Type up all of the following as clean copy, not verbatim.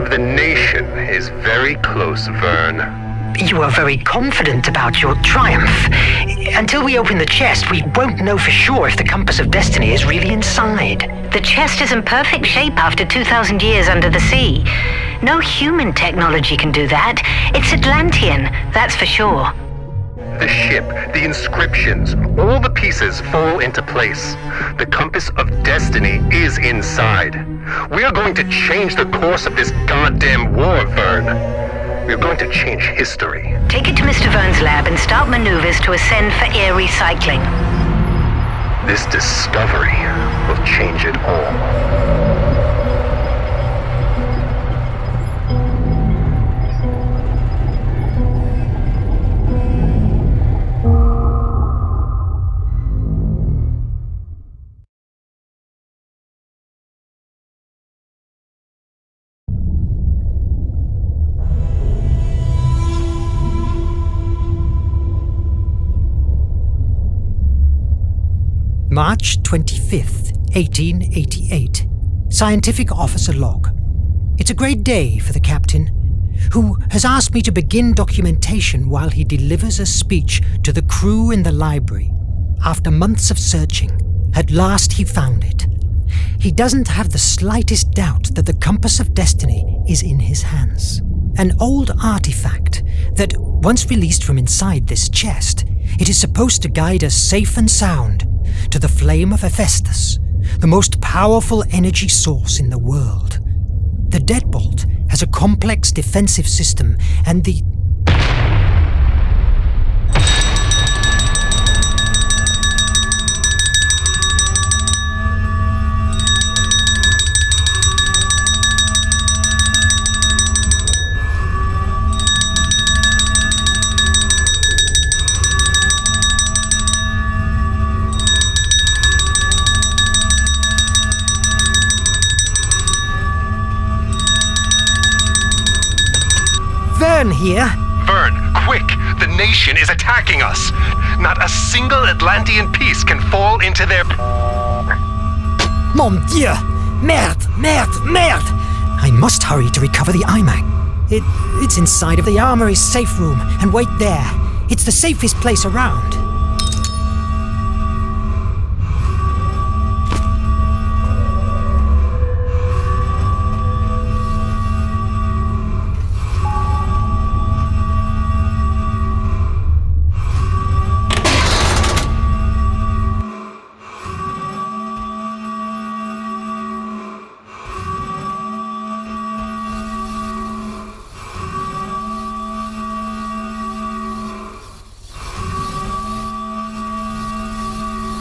of the nation is very close, Verne. You are very confident about your triumph. Until we open the chest, we won't know for sure if the Compass of Destiny is really inside. The chest is in perfect shape after 2,000 years under the sea. No human technology can do that. It's Atlantean, that's for sure. The ship, the inscriptions, all the pieces fall into place. The Compass of Destiny is inside. We are going to change the course of this goddamn war, Verne. We're going to change history. Take it to Mr. Verne's lab and start maneuvers to ascend for air recycling. This discovery will change it all. March 25th, 1888. Scientific Officer Log. It's a great day for the captain, who has asked me to begin documentation while he delivers a speech to the crew in the library. After months of searching, at last he found it. He doesn't have the slightest doubt that the Compass of Destiny is in his hands. An old artifact that, once released from inside this chest, it is supposed to guide us safe and sound to the flame of Hephaestus, the most powerful energy source in the world. The deadbolt has a complex defensive system, and the... Verne here. Verne, quick! The nation is attacking us! Not a single Atlantean piece can fall into their... Mon Dieu! Merde! Merde! Merde! I must hurry to recover the iMac. It's inside of the armory's safe room, and wait there. It's the safest place around.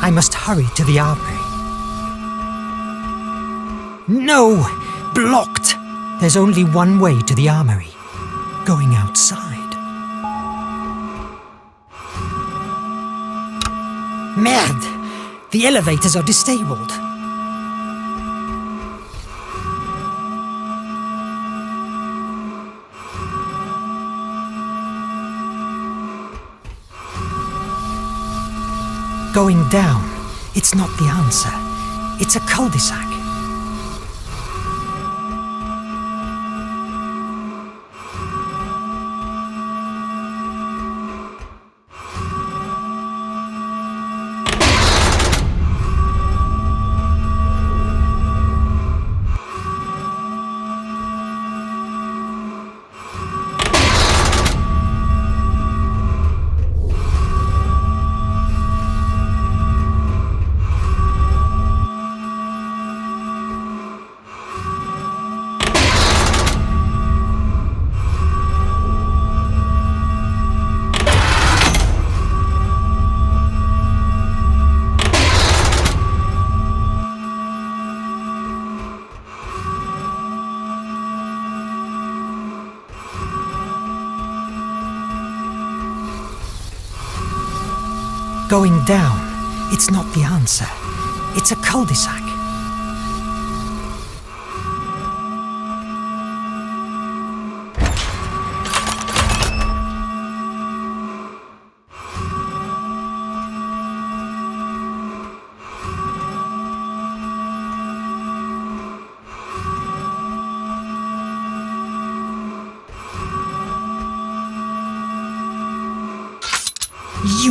I must hurry to the armory. No! Blocked! There's only one way to the armory. Going outside. Merde! The elevators are disabled. Going down, it's not the answer. It's a cul-de-sac. Going down, it's not the answer. It's a cul-de-sac.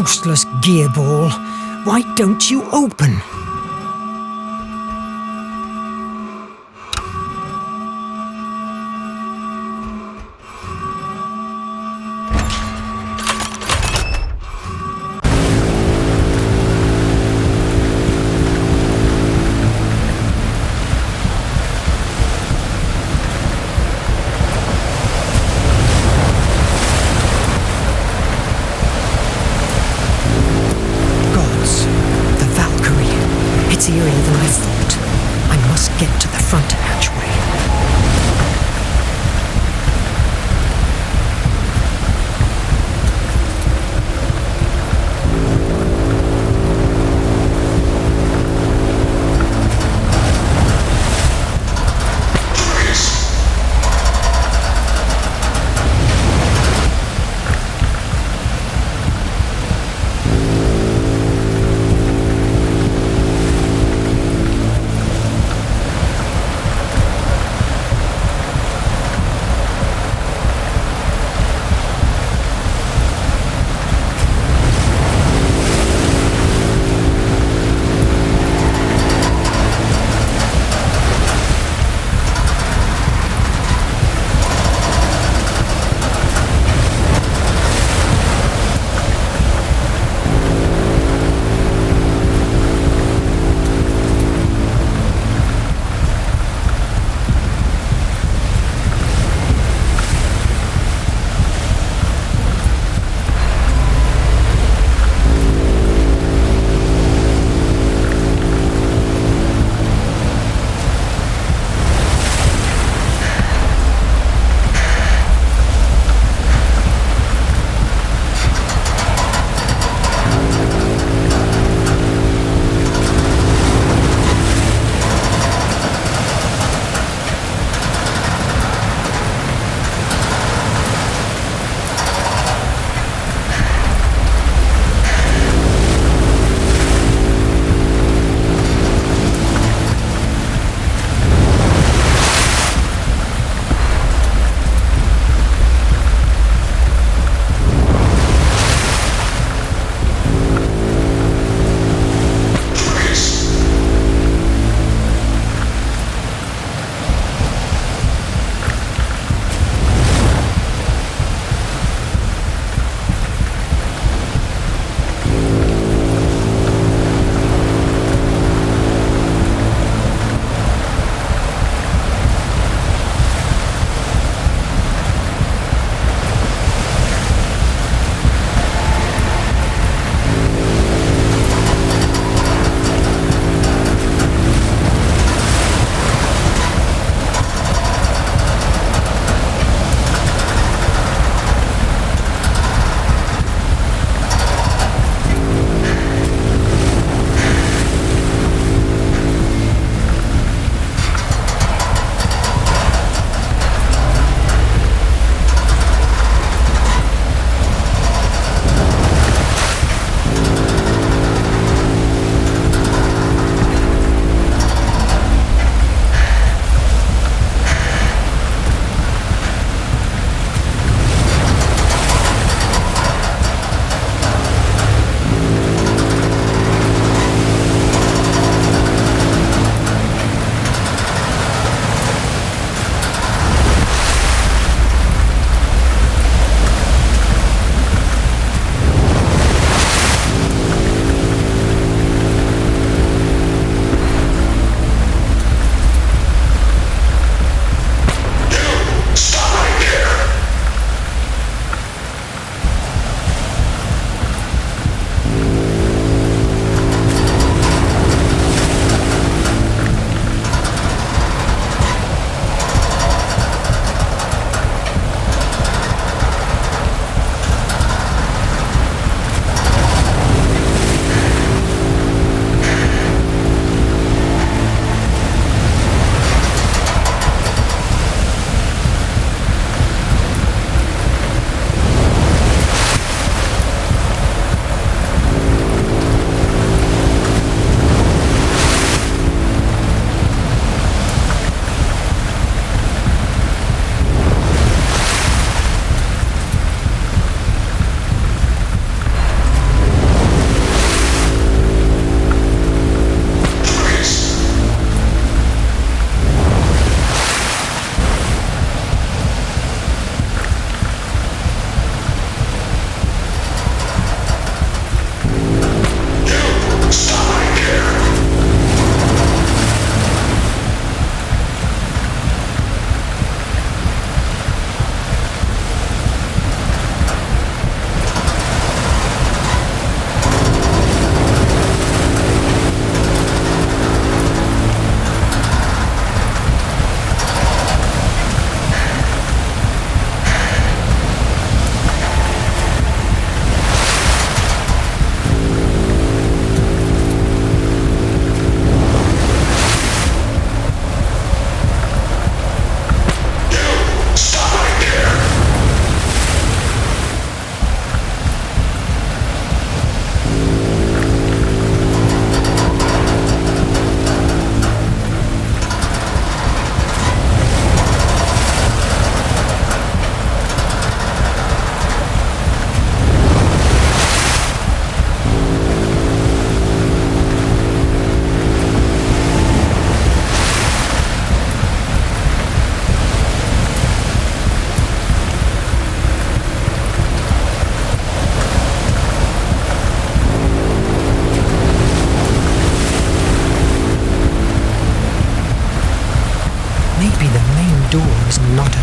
Useless gearball. Why don't you open? It's eerier than I thought. I must get to the front hatchway.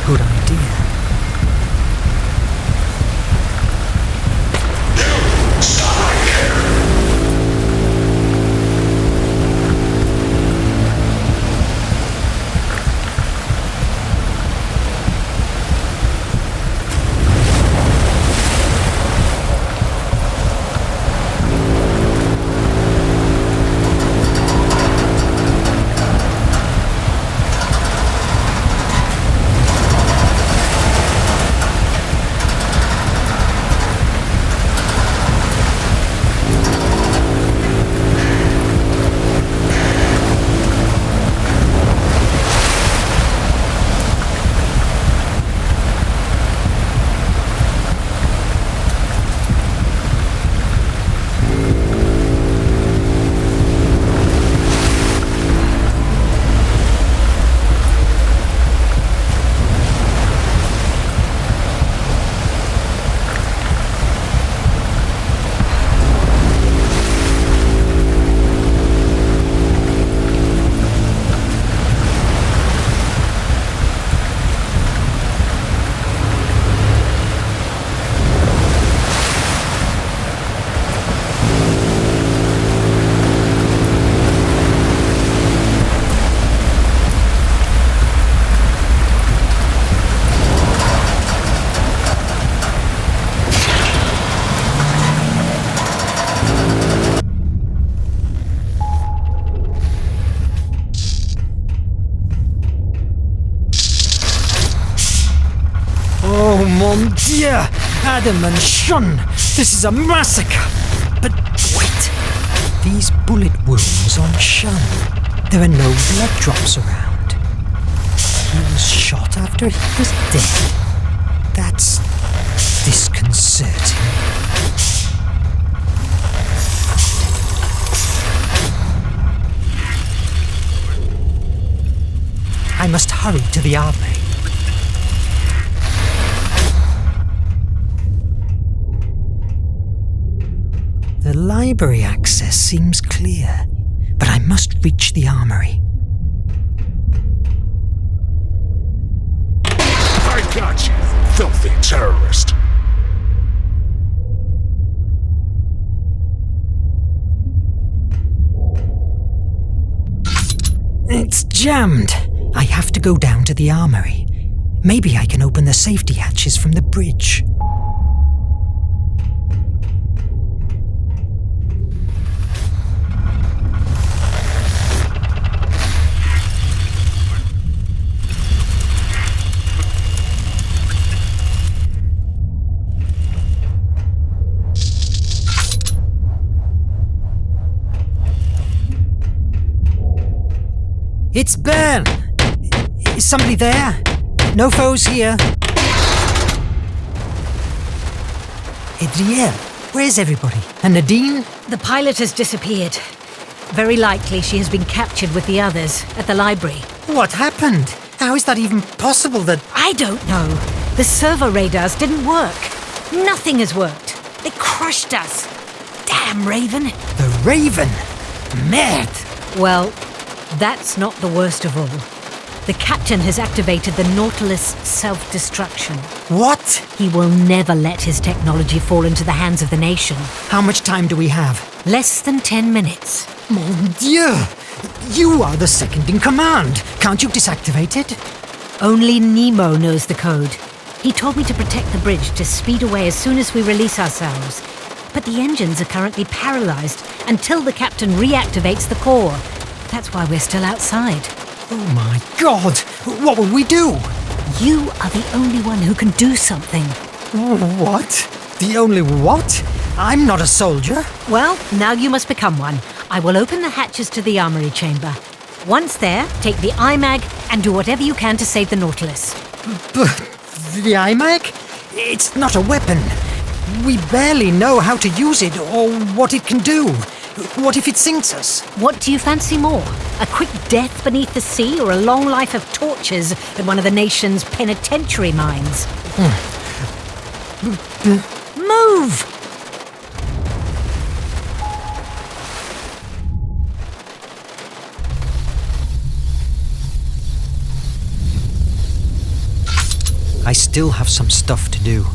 good idea. Oh mon Dieu! Adam and Sean! This is a massacre! But wait! These bullet wounds on Sean. There are no blood drops around. He was shot after he was dead. That's disconcerting. I must hurry to the armory. The library access seems clear, but I must reach the armory. I got you, filthy terrorist. It's jammed. I have to go down to the armory. Maybe I can open the safety hatches from the bridge. It's Verne! Is somebody there? No foes here. Adrienne, where's everybody? And Nadine? The pilot has disappeared. Very likely she has been captured with the others at the library. What happened? How is that even possible that... I don't know. The servo radars didn't work. Nothing has worked. They crushed us. Damn Raven. The Raven? Merde! Well, that's not the worst of all. The captain has activated the Nautilus self-destruction. What? He will never let his technology fall into the hands of the nation. How much time do we have? Less than 10 minutes. Mon Dieu! You are the second in command. Can't you deactivate it? Only Nemo knows the code. He told me to protect the bridge to speed away as soon as we release ourselves. But the engines are currently paralyzed until the captain reactivates the core. That's why we're still outside. Oh my God! What will we do? You are the only one who can do something. What? The only what? I'm not a soldier. Well, now you must become one. I will open the hatches to the armory chamber. Once there, take the IMAG and do whatever you can to save the Nautilus. But the IMAG? It's not a weapon. We barely know how to use it or what it can do. What if it sinks us? What do you fancy more? A quick death beneath the sea or a long life of tortures at one of the nation's penitentiary mines? Move! I still have some stuff to do.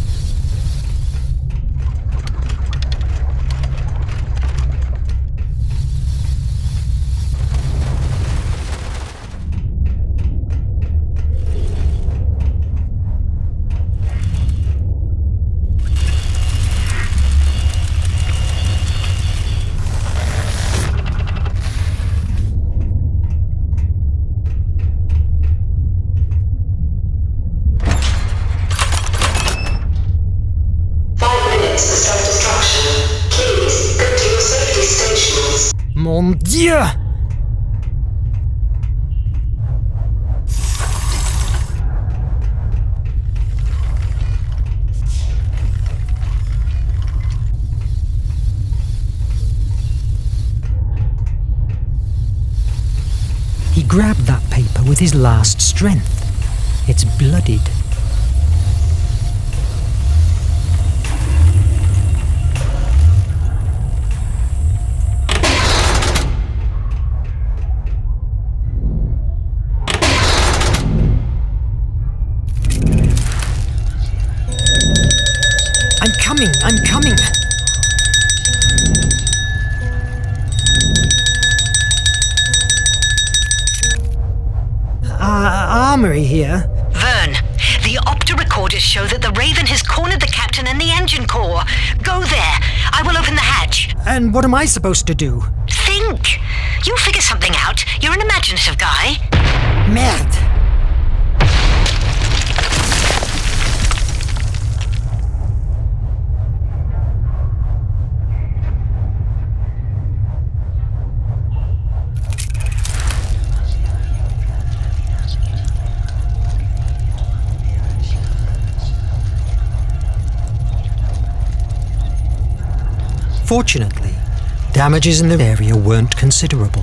Mon Dieu! He grabbed that paper with his last strength. It's bloodied. I'm coming! Armory here? Verne, the Opta recorders show that the Raven has cornered the captain and the engine core. Go there. I will open the hatch. And what am I supposed to do? Think. You'll figure something out. You're an imaginative guy. Merde! Fortunately, damages in the area weren't considerable.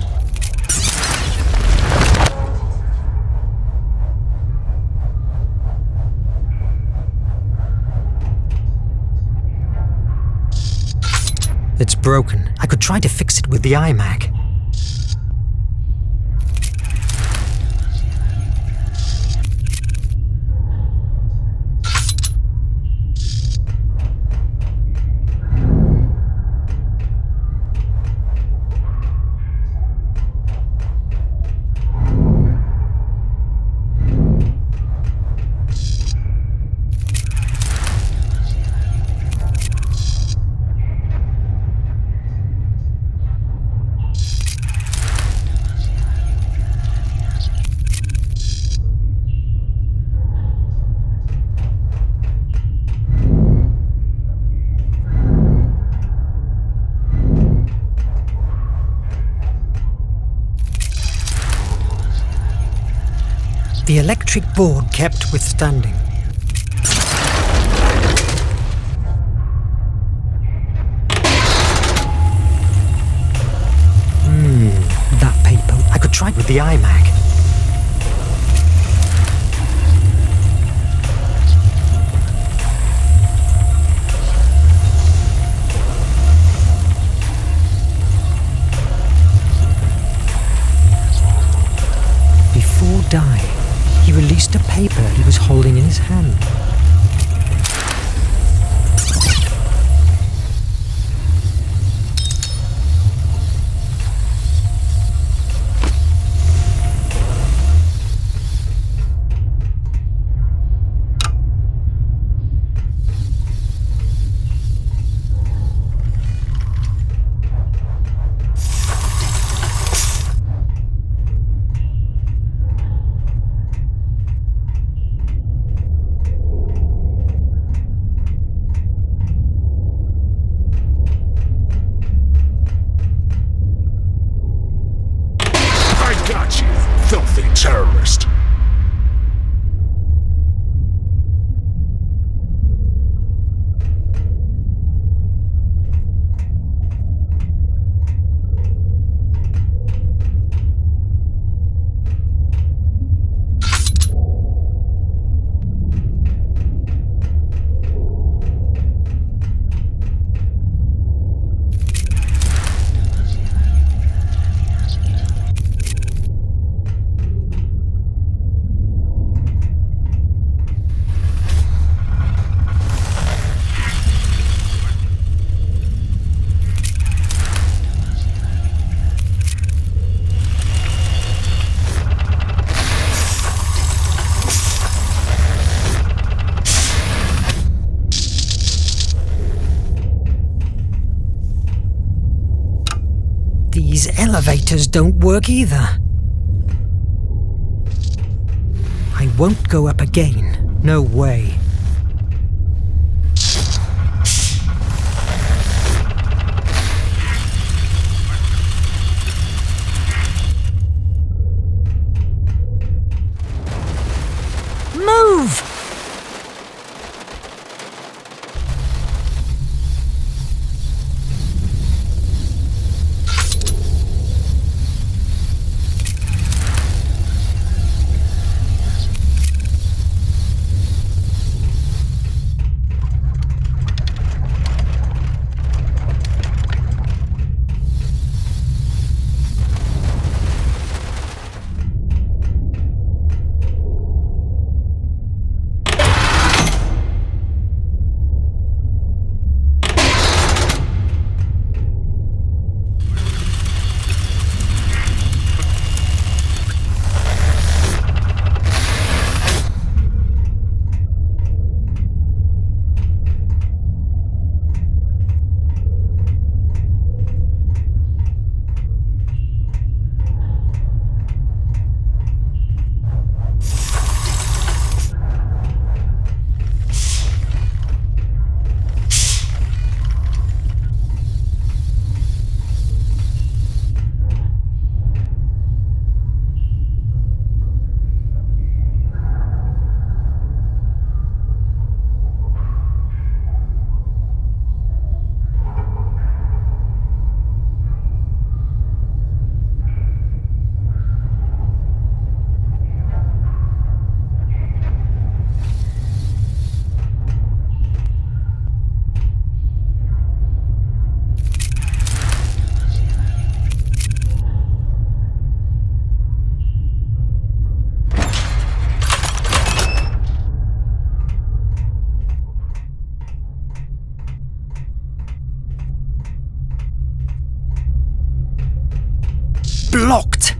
It's broken. I could try to fix it with the iMac. The electric board kept withstanding. That paper. I could try it with the iMac. Before dying, he released a paper he was holding in his hand. Filthy terrorist. These elevators don't work either. I won't go up again. No way. Move! Blocked!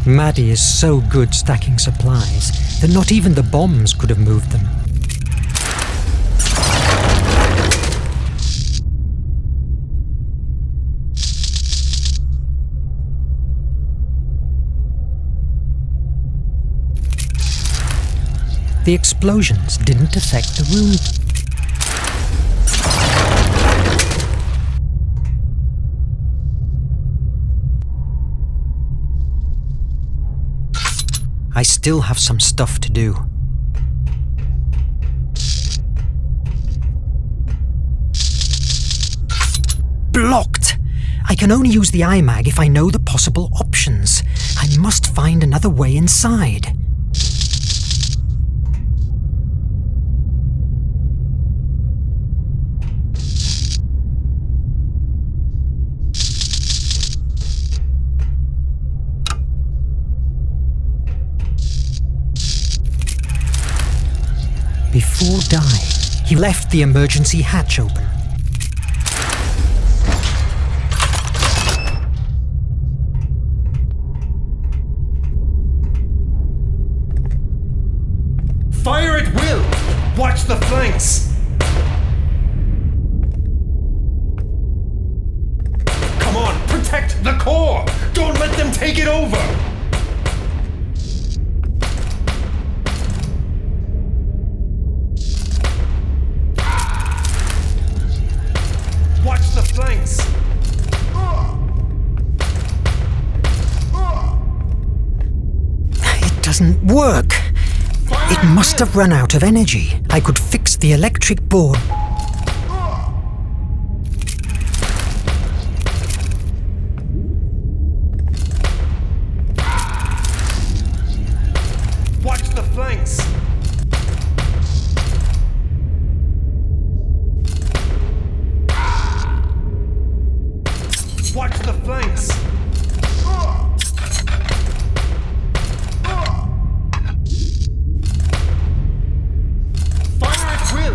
Maddie is so good stacking supplies that not even the bombs could have moved them. The explosions didn't affect the room. I still have some stuff to do. Blocked! I can only use the iMag if I know the possible options. I must find another way inside. Before dying, he left the emergency hatch open. Fire at will! Watch the flanks! Come on, protect the core! Don't let them take it over! Watch the flanks! It doesn't work. It must have run out of energy. I could fix the electric board. Watch the flanks! Watch the flanks! Fire at will!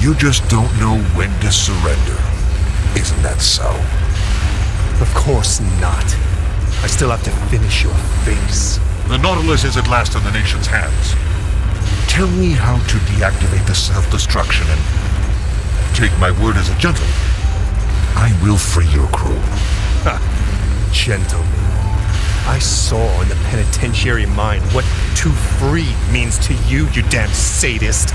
You just don't know when to surrender. Isn't that so? Of course not. I still have to finish your face. The Nautilus is at last in the nation's hands. Tell me how to deactivate the self-destruction and take my word as a gentleman. I will free your crew. Ha! Gentleman. I saw in the penitentiary mine what to free means to you, you damn sadist.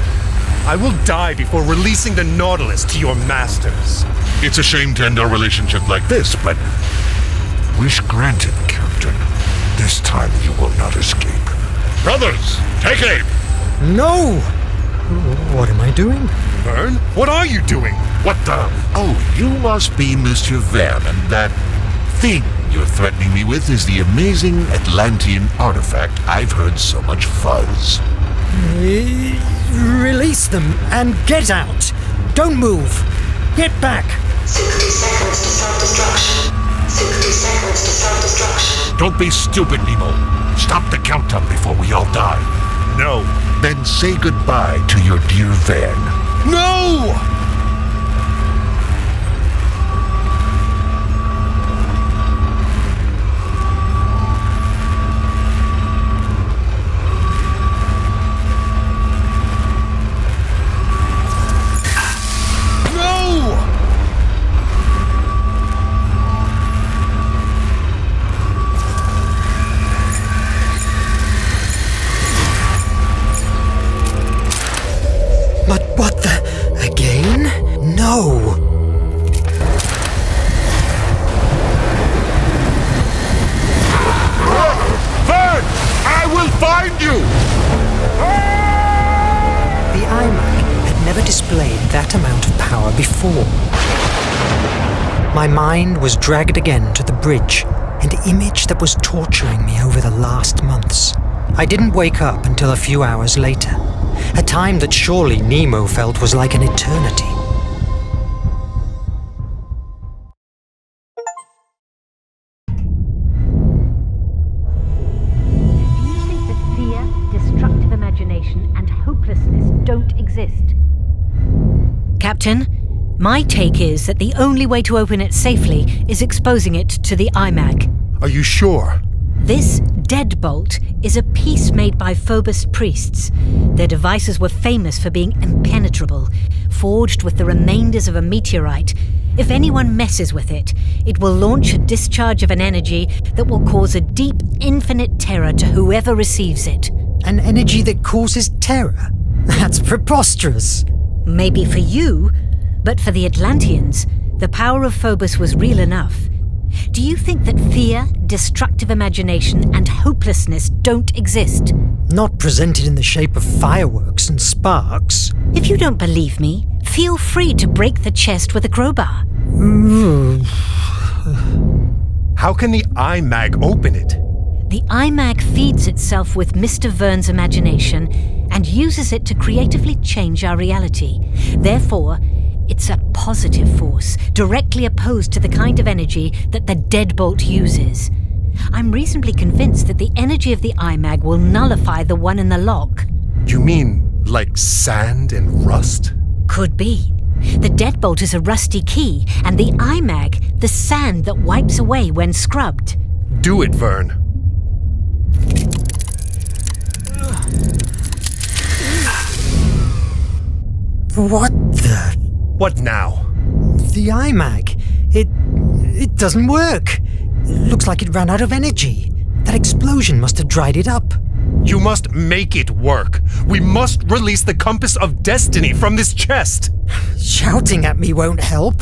I will die before releasing the Nautilus to your masters. It's a shame to end our relationship like this, but wish granted, Captain. This time you will not escape. Brothers, take aim! No! What am I doing? Verne, what are you doing? What the? Oh, you must be Mr. Verne, and that thing you're threatening me with is the amazing Atlantean artifact I've heard so much fuzz. Release them and get out! Don't move! Get back! 60 seconds to self-destruction. 60 seconds to self-destruction. Don't be stupid, Nemo. Stop the countdown before we all die. No. Then say goodbye to your dear Verne. No! But what the... again? No! Verne! I will find you! The iMac had never displayed that amount of power before. My mind was dragged again to the bridge, an image that was torturing me over the last months. I didn't wake up until a few hours later, a time that surely Nemo felt was like an eternity. Do you think that fear, destructive imagination, and hopelessness don't exist? Captain, my take is that the only way to open it safely is exposing it to the iMag. Are you sure? This deadbolt is a piece made by Phobos priests. Their devices were famous for being impenetrable, forged with the remainders of a meteorite. If anyone messes with it, it will launch a discharge of an energy that will cause a deep, infinite terror to whoever receives it. An energy that causes terror? That's preposterous. Maybe for you, but for the Atlanteans, the power of Phobos was real enough. Do you think that fear, destructive imagination, and hopelessness don't exist? Not presented in the shape of fireworks and sparks. If you don't believe me, feel free to break the chest with a crowbar. How can the iMag open it? The iMag feeds itself with Mr. Verne's imagination and uses it to creatively change our reality. Therefore, it's a positive force, directly opposed to the kind of energy that the deadbolt uses. I'm reasonably convinced that the energy of the iMag will nullify the one in the lock. You mean like sand and rust? Could be. The deadbolt is a rusty key, and the iMag, the sand that wipes away when scrubbed. Do it, Verne. What the... What now? The iMag. It doesn't work. Looks like it ran out of energy. That explosion must have dried it up. You must make it work. We must release the compass of destiny from this chest. Shouting at me won't help.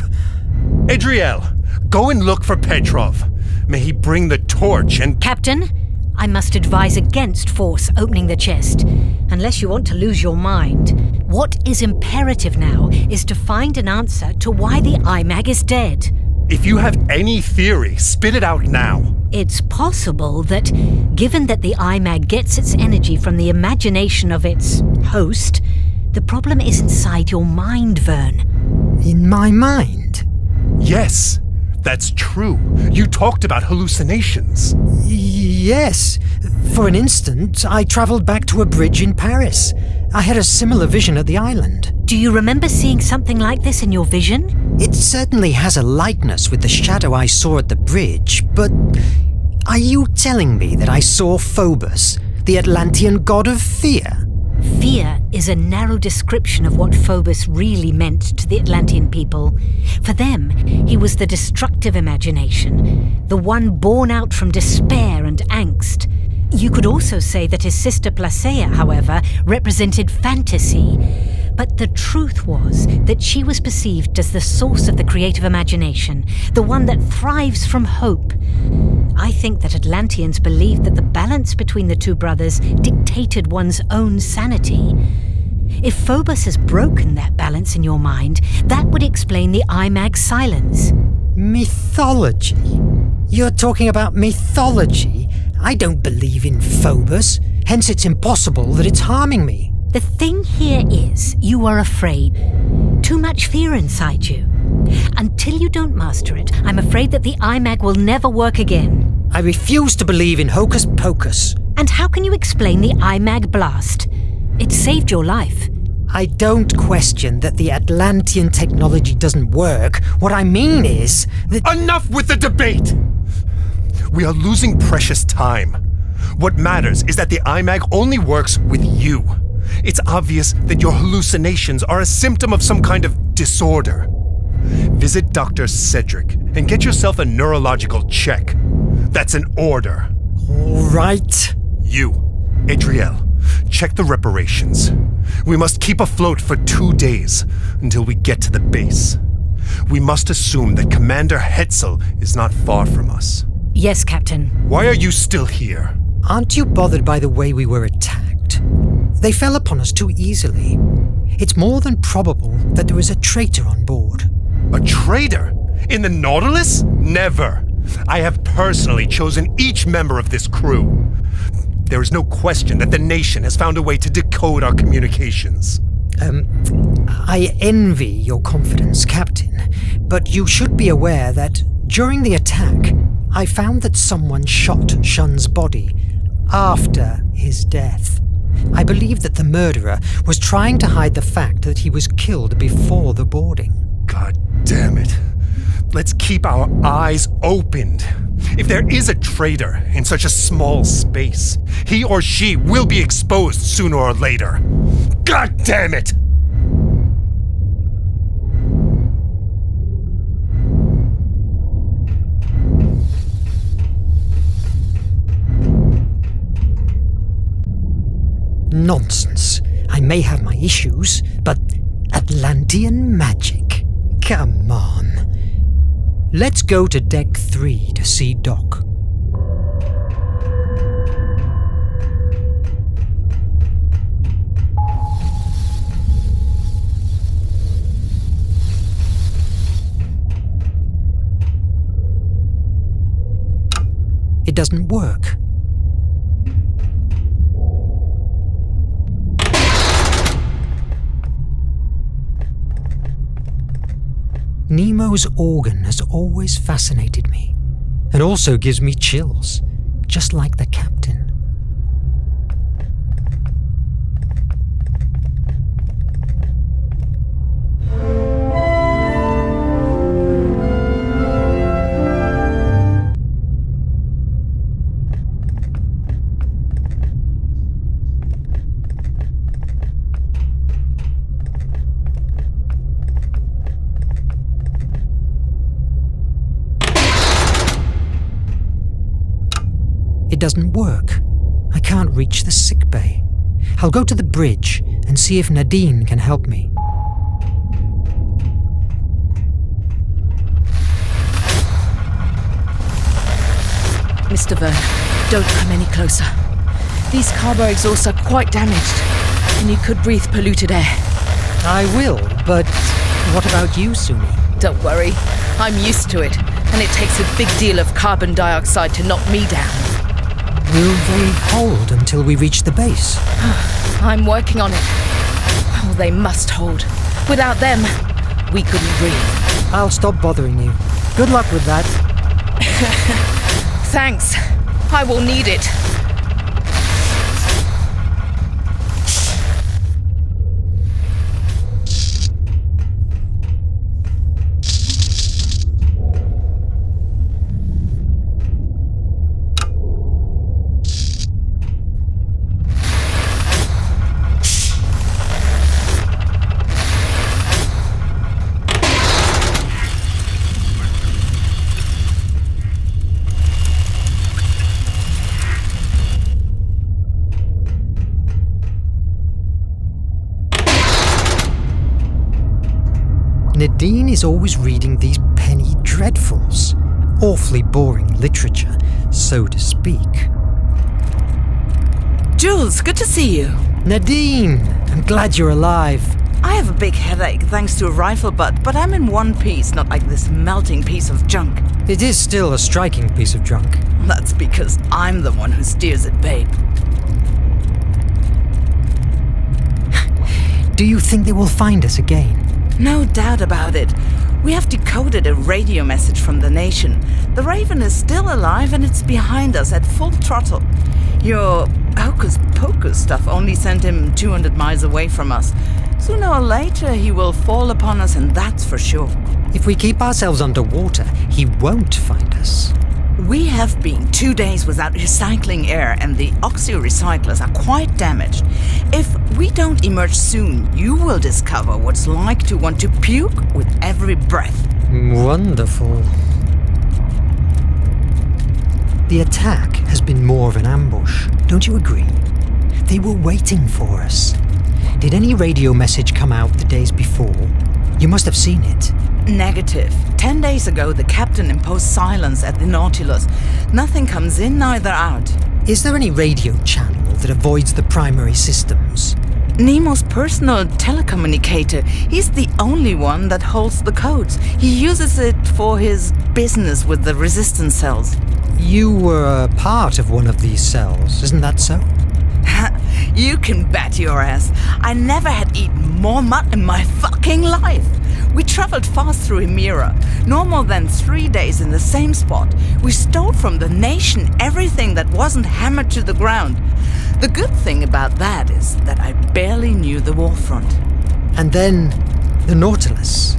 Adriel, go and look for Petrov. May he bring the torch and... Captain, I must advise against force opening the chest, unless you want to lose your mind. What is imperative now is to find an answer to why the iMag is dead. If you have any theory, spit it out now. It's possible that, given that the iMag gets its energy from the imagination of its host, the problem is inside your mind, Verne. In my mind? Yes, that's true. You talked about hallucinations. Yes. For an instant, I travelled back to a bridge in Paris, I had a similar vision at the island. Do you remember seeing something like this in your vision? It certainly has a likeness with the shadow I saw at the bridge, but are you telling me that I saw Phobos, the Atlantean god of fear? Fear is a narrow description of what Phobos really meant to the Atlantean people. For them, he was the destructive imagination, the one born out from despair and angst. You could also say that his sister Placea, however, represented fantasy. But the truth was that she was perceived as the source of the creative imagination, the one that thrives from hope. I think that Atlanteans believed that the balance between the two brothers dictated one's own sanity. If Phobos has broken that balance in your mind, that would explain the IMAG silence. Mythology? You're talking about mythology? I don't believe in Phobos, hence it's impossible that it's harming me. The thing here is, you are afraid. Too much fear inside you. Until you don't master it, I'm afraid that the IMAG will never work again. I refuse to believe in hocus pocus. And how can you explain the IMAG blast? It saved your life. I don't question that the Atlantean technology doesn't work. What I mean is that... Enough with the debate! We are losing precious time. What matters is that the IMAG only works with you. It's obvious that your hallucinations are a symptom of some kind of disorder. Visit Dr. Cedric and get yourself a neurological check. That's an order. All right. You, Adriel, check the reparations. We must keep afloat for 2 days until we get to the base. We must assume that Commander Hetzel is not far from us. Yes, Captain. Why are you still here? Aren't you bothered by the way we were attacked? They fell upon us too easily. It's more than probable that there is a traitor on board. A traitor? In the Nautilus? Never. I have personally chosen each member of this crew. There is no question that the nation has found a way to decode our communications. I envy your confidence, Captain, but you should be aware that during the attack, I found that someone shot Shun's body after his death. I believe that the murderer was trying to hide the fact that he was killed before the boarding. God damn it. Let's keep our eyes opened. If there is a traitor in such a small space, he or she will be exposed sooner or later. God damn it! Nonsense. I may have my issues, but Atlantean magic? Come on. Let's go to Deck 3 to see Doc. It doesn't work. Nemo's organ has always fascinated me, and also gives me chills, just like the captain. It doesn't work. I can't reach the sickbay. I'll go to the bridge and see if Nadine can help me. Mr. Verne, don't come any closer. These carbo exhausts are quite damaged, and you could breathe polluted air. I will, but what about you, Sumi? Don't worry, I'm used to it, and it takes a big deal of carbon dioxide to knock me down. Will they hold until we reach the base? I'm working on it. Oh, they must hold. Without them, we couldn't breathe. I'll stop bothering you. Good luck with that. Thanks. I will need it. Nadine is always reading these penny dreadfuls. Awfully boring literature, so to speak. Jules, good to see you. Nadine, I'm glad you're alive. I have a big headache thanks to a rifle butt, but I'm in one piece, not like this melting piece of junk. It is still a striking piece of junk. That's because I'm the one who steers it, babe. Do you think they will find us again? No doubt about it. We have decoded a radio message from the nation. The Raven is still alive and it's behind us at full throttle. Your hocus-pocus stuff only sent him 200 miles away from us. Sooner or later he will fall upon us, and that's for sure. If we keep ourselves underwater, he won't find us. We have been 2 days without recycling air, and the oxy-recyclers are quite damaged. If we don't emerge soon, you will discover what it's like to want to puke with every breath. Wonderful. The attack has been more of an ambush, don't you agree? They were waiting for us. Did any radio message come out the days before? You must have seen it. Negative. 10 days ago, the captain imposed silence at the Nautilus. Nothing comes in, neither out. Is there any radio channel that avoids the primary systems? Nemo's personal telecommunicator. He's the only one that holds the codes. He uses it for his business with the resistance cells. You were a part of one of these cells, isn't that so? You can bet your ass. I never had eaten more mud in my fucking life. We traveled fast through Emira, no more than 3 days in the same spot. We stole from the nation everything that wasn't hammered to the ground. The good thing about that is that I barely knew the war front. And then, the Nautilus.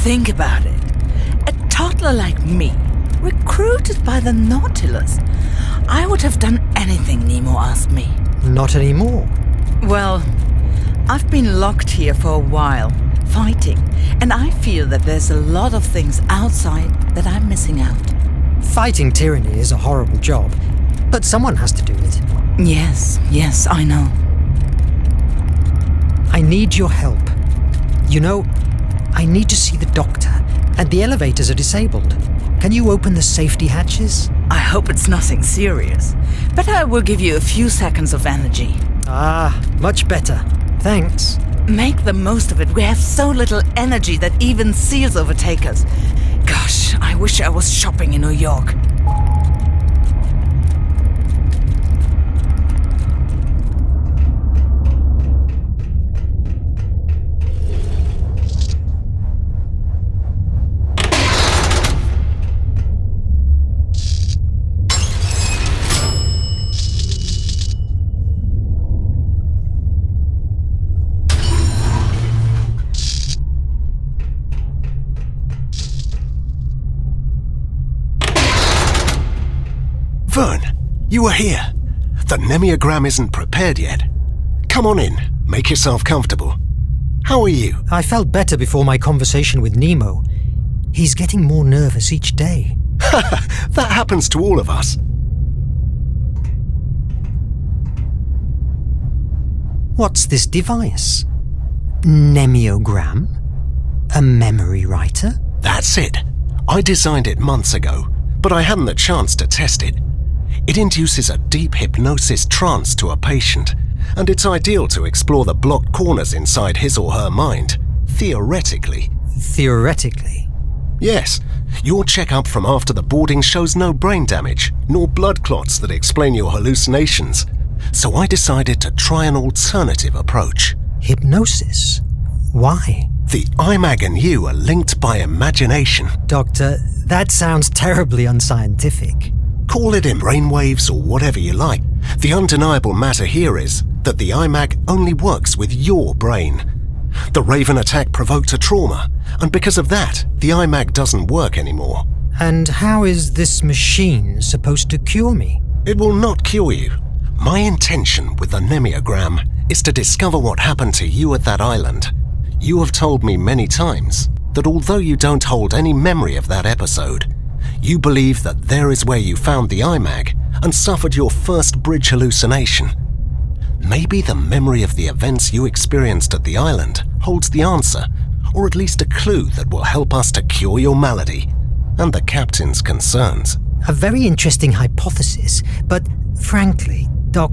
Think about it. A toddler like me, recruited by the Nautilus. I would have done anything Nemo asked me. Not anymore. Well, I've been locked here for a while, fighting, and I feel that there's a lot of things outside that I'm missing out. Fighting tyranny is a horrible job, but someone has to do it. Yes, I know. I need your help. You know, I need to see the doctor, and the elevators are disabled. Can you open the safety hatches? I hope it's nothing serious, but I will give you a few seconds of energy. Ah, much better. Thanks. Make the most of it. We have so little energy that even seals overtake us. Gosh, I wish I was shopping in New York. Verne, you are here. The Nemiagram isn't prepared yet. Come on in. Make yourself comfortable. How are you? I felt better before my conversation with Nemo. He's getting more nervous each day. That happens to all of us. What's this device? Nemiogram? A memory writer? That's it. I designed it months ago, but I hadn't the chance to test it. It induces a deep hypnosis trance to a patient, and it's ideal to explore the blocked corners inside his or her mind, theoretically. Theoretically? Yes. Your checkup from after the boarding shows no brain damage, nor blood clots that explain your hallucinations. So I decided to try an alternative approach. Hypnosis? Why? The IMAG and you are linked by imagination. Doctor, that sounds terribly unscientific. Call it in brainwaves or whatever you like. The undeniable matter here is that the IMAG only works with your brain. The Raven attack provoked a trauma, and because of that, the IMAG doesn't work anymore. And how is this machine supposed to cure me? It will not cure you. My intention with the Nemiogram is to discover what happened to you at that island. You have told me many times that although you don't hold any memory of that episode, you believe that there is where you found the IMAG and suffered your first bridge hallucination. Maybe the memory of the events you experienced at the island holds the answer, or at least a clue that will help us to cure your malady and the captain's concerns. A very interesting hypothesis, but frankly, Doc,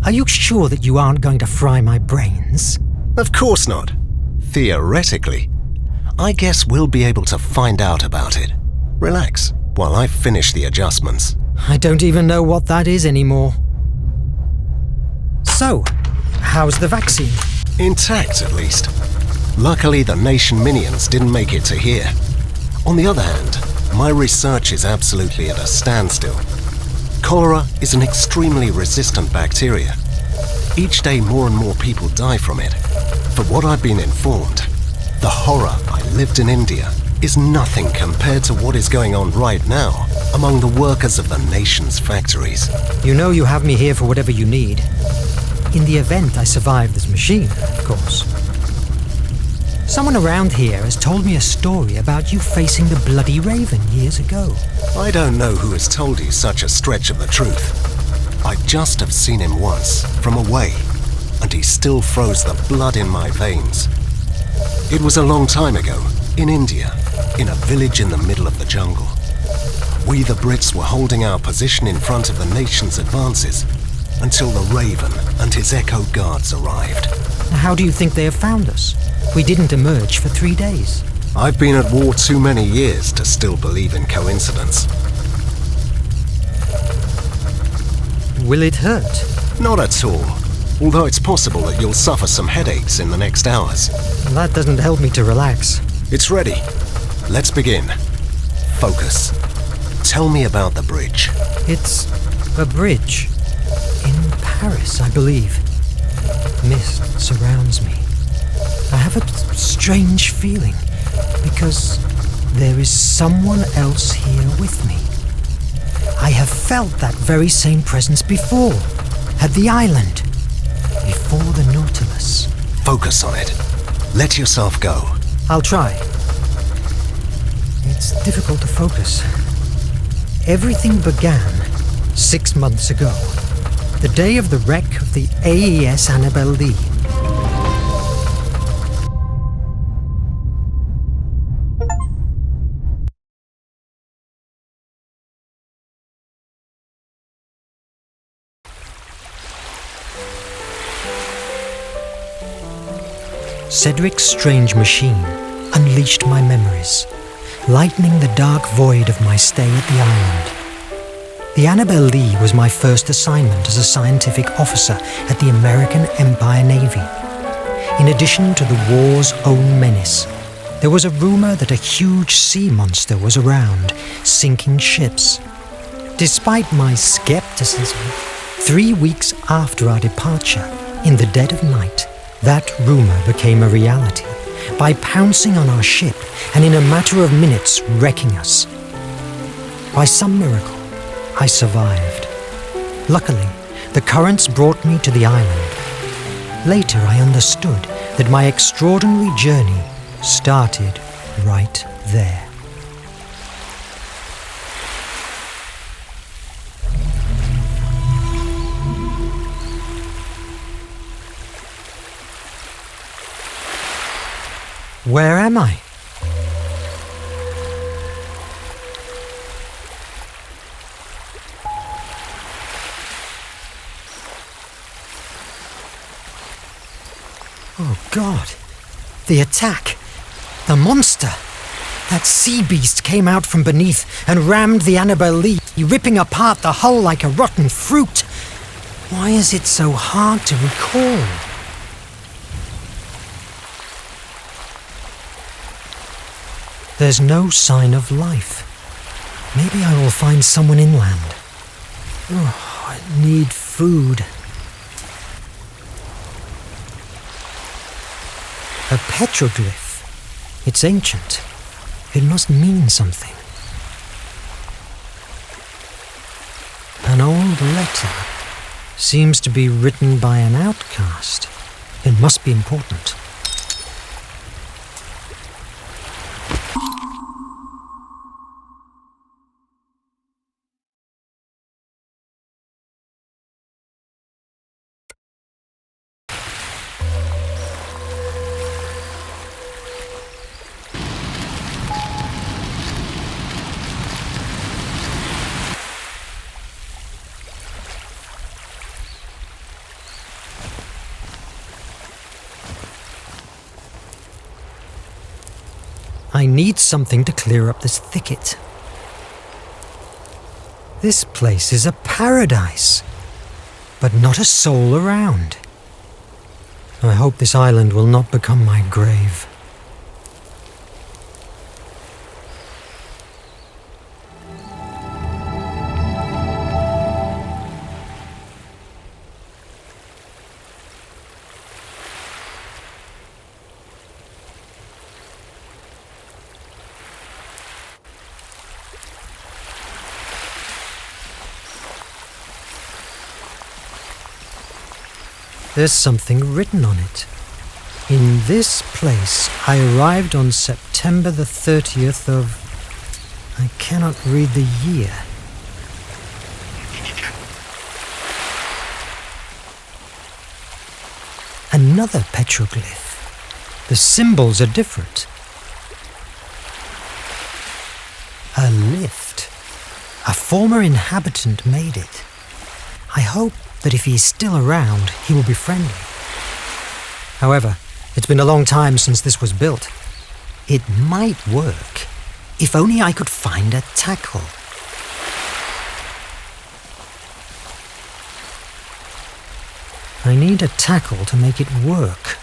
are you sure that you aren't going to fry my brains? Of course not. Theoretically. I guess we'll be able to find out about it. Relax while I finish the adjustments. I don't even know what that is anymore. So, how's the vaccine? Intact, at least. Luckily, the Nation minions didn't make it to here. On the other hand, my research is absolutely at a standstill. Cholera is an extremely resistant bacteria. Each day more and more people die from it. For what I've been informed, the horror I lived in India is nothing compared to what is going on right now among the workers of the Nation's factories. You know you have me here for whatever you need. In the event I survive this machine, of course. Someone around here has told me a story about you facing the Bloody Raven years ago. I don't know who has told you such a stretch of the truth. I just have seen him once, from away, and he still froze the blood in my veins. It was a long time ago, in India, in a village in the middle of the jungle. We the Brits were holding our position in front of the Nation's advances until the Raven and his Echo Guards arrived. How do you think they have found us? We didn't emerge for 3 days. I've been at war too many years to still believe in coincidence. Will it hurt? Not at all, although it's possible that you'll suffer some headaches in the next hours. That doesn't help me to relax. It's ready. Let's begin. Focus. Tell me about the bridge. It's a bridge. In Paris, I believe. Mist surrounds me. I have a strange feeling, because there is someone else here with me. I have felt that very same presence before, at the island, before the Nautilus. Focus on it. Let yourself go. I'll try. It's difficult to focus. Everything began 6 months ago, the day of the wreck of the AES Annabelle Lee. Cedric's strange machine unleashed my memories, lightening the dark void of my stay at the island. The Annabelle Lee was my first assignment as a scientific officer at the American Empire Navy. In addition to the war's own menace, there was a rumor that a huge sea monster was around, sinking ships. Despite my skepticism, 3 weeks after our departure, in the dead of night, that rumor became a reality by pouncing on our ship and in a matter of minutes wrecking us. By some miracle, I survived. Luckily, the currents brought me to the island. Later, I understood that my extraordinary journey started right there. Where am I? Oh God, the attack, the monster. That sea beast came out from beneath and rammed the Annabelle Lee, ripping apart the hull like a rotten fruit. Why is it so hard to recall? There's no sign of life. Maybe I will find someone inland. Oh, I need food. A petroglyph. It's ancient. It must mean something. An old letter. Seems to be written by an outcast. It must be important. I need something to clear up this thicket. This place is a paradise, but not a soul around. I hope this island will not become my grave. There's something written on it. In this place, I arrived on September the 30th of... I cannot read the year. Another petroglyph. The symbols are different. A lift. A former inhabitant made it. I hope that if he is still around, he will be friendly. However, it's been a long time since this was built. It might work, if only I could find a tackle. I need a tackle to make it work.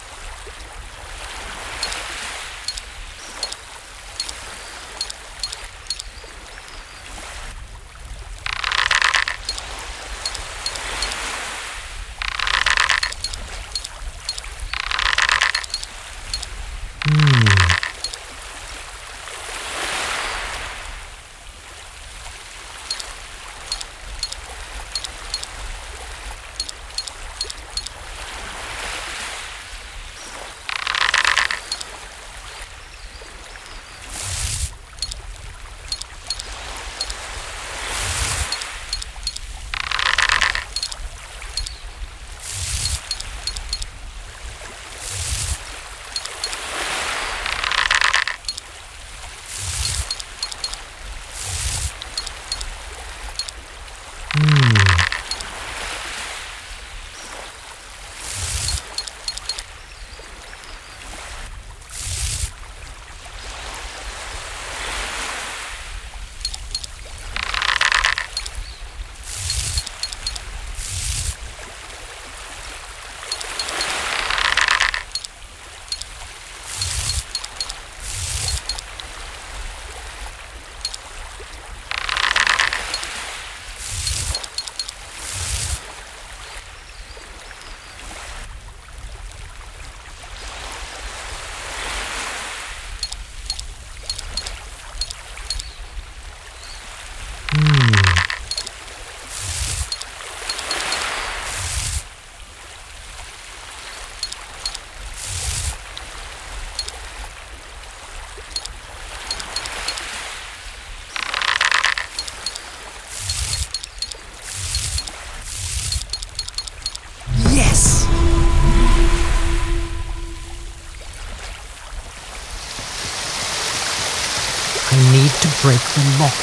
I need to break the lock.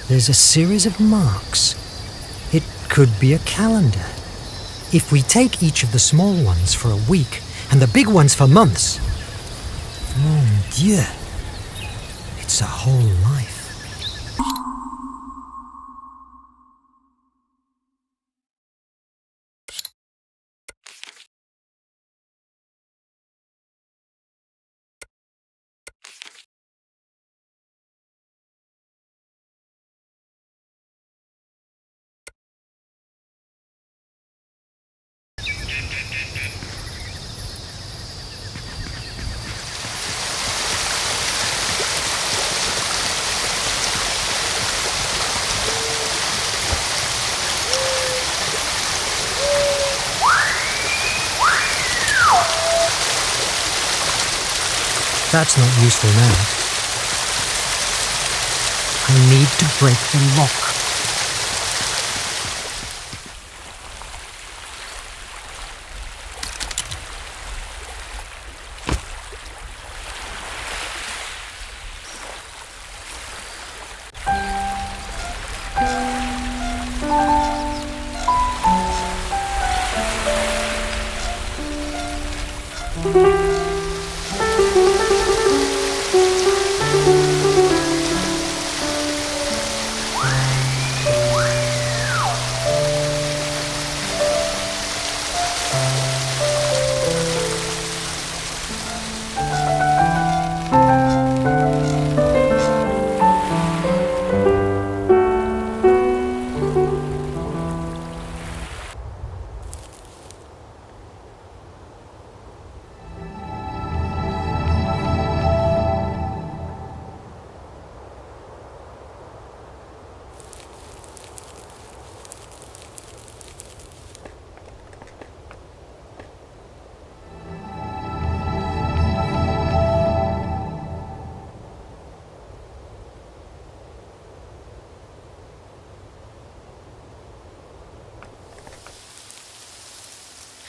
There's a series of marks. It could be a calendar. If we take each of the small ones for a week and the big ones for months, mon Dieu, it's a whole life. That's not useful now. I need to break the lock.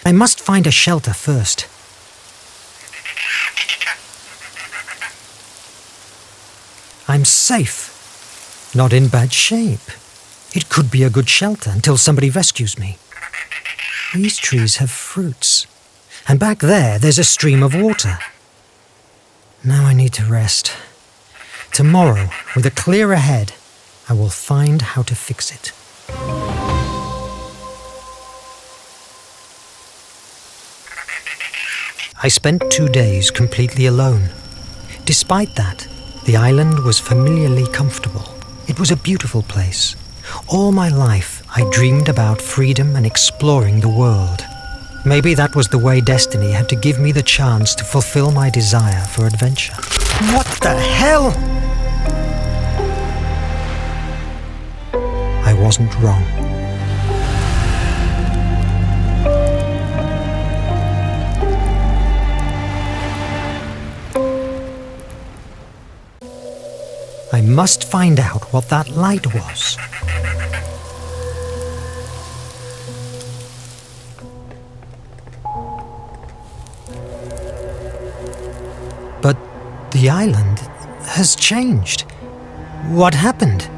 I must find a shelter first. I'm safe. Not in bad shape. It could be a good shelter until somebody rescues me. These trees have fruits. And back there's a stream of water. Now I need to rest. Tomorrow, with a clear ahead, I will find how to fix it. I spent 2 days completely alone. Despite that, the island was familiarly comfortable. It was a beautiful place. All my life, I dreamed about freedom and exploring the world. Maybe that was the way destiny had to give me the chance to fulfill my desire for adventure. What the hell? I wasn't wrong. I must find out what that light was. But the island has changed. What happened?